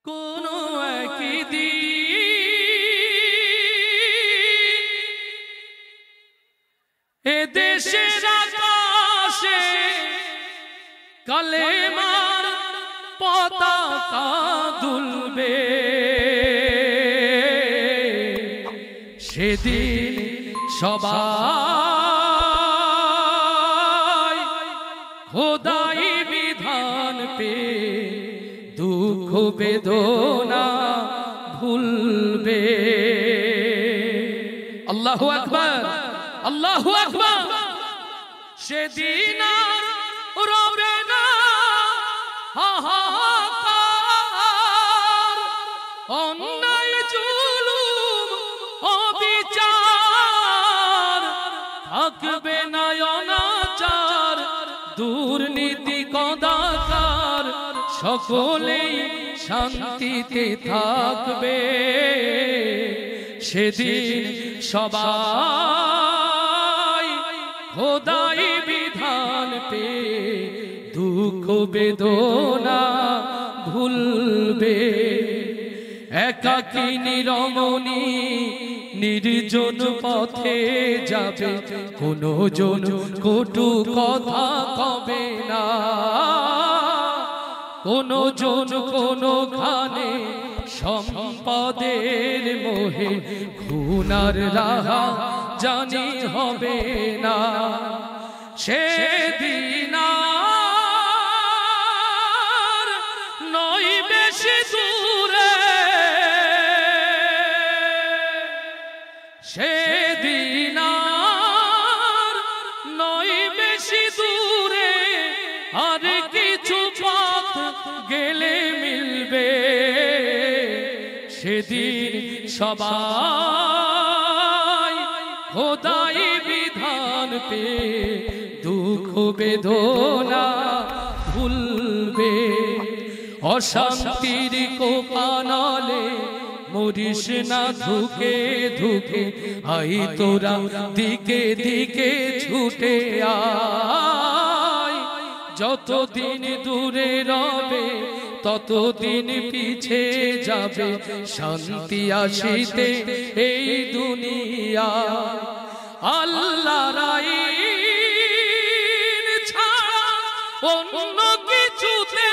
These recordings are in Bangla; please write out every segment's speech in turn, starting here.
কোনো একদিন এ দেশের আকাশে কালেমার পতাকা দুলবে, সেদিন সবাই খোদাই বিধান পে দুঃখ বেদনা ভুলবে। আল্লাহু আকবার, আল্লাহু আকবার। সেদিন আর রবে না হাহাকার, অন্যায় জুলুম অবিচার, থাকবে না অনাচার দুর্নীতি কদাচার, সকলেই শান্তিতে থাকবে। সেদিন সবাই খোদাই বিধান পে দুঃখ বেদনা ভুলবে। একাকী নিরমণী নির্জন পথে যাবে, কোনো জন কটু কথা কবে না, কোনো জন কোনো খানে সম্পদের মোহে খুনার রাহা জানি হবে না। সেদিন আর নয় বেশি দূরে, সেদিন আর নয় বেশি দূরে, আর কিছু পথ গেলে মিলবে। সেদিন সবাই খোদাই বিধান পে দুঃখ বেদনা ভুলবে। অশান্তির কোপানলে মরিস না ধুকে ধুকে, আই তোরা দিকে দিকে ছুটে আয়। যতদিন দূরে রবে ততদিন পিছে যাবে, শান্তি আসিতে এই দুনিয়া। আল্লাহর আইন ছাড়া অন্য কিছুতে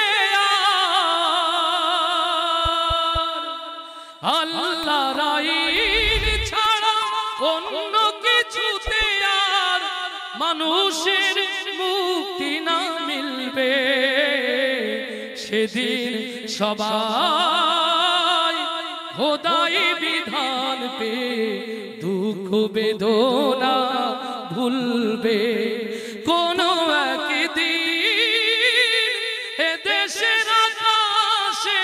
আল্লাহর আইন ছাড়া অন্য কিছুতে আর মানুষের মুক্তি না মিলবে। সেদিন সবাই খোদাই বিধান পে দুঃখ বেদনা ভুলবে। কোনো একদিন এ দেশের আকাশে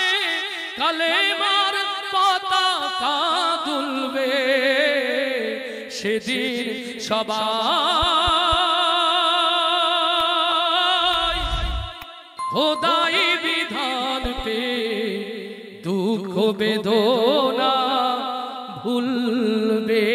কালেমার পতাকা দুলবে, সেদিন সবাই খোদাই বিধান পে দুঃখ বেদনা ভুলবে।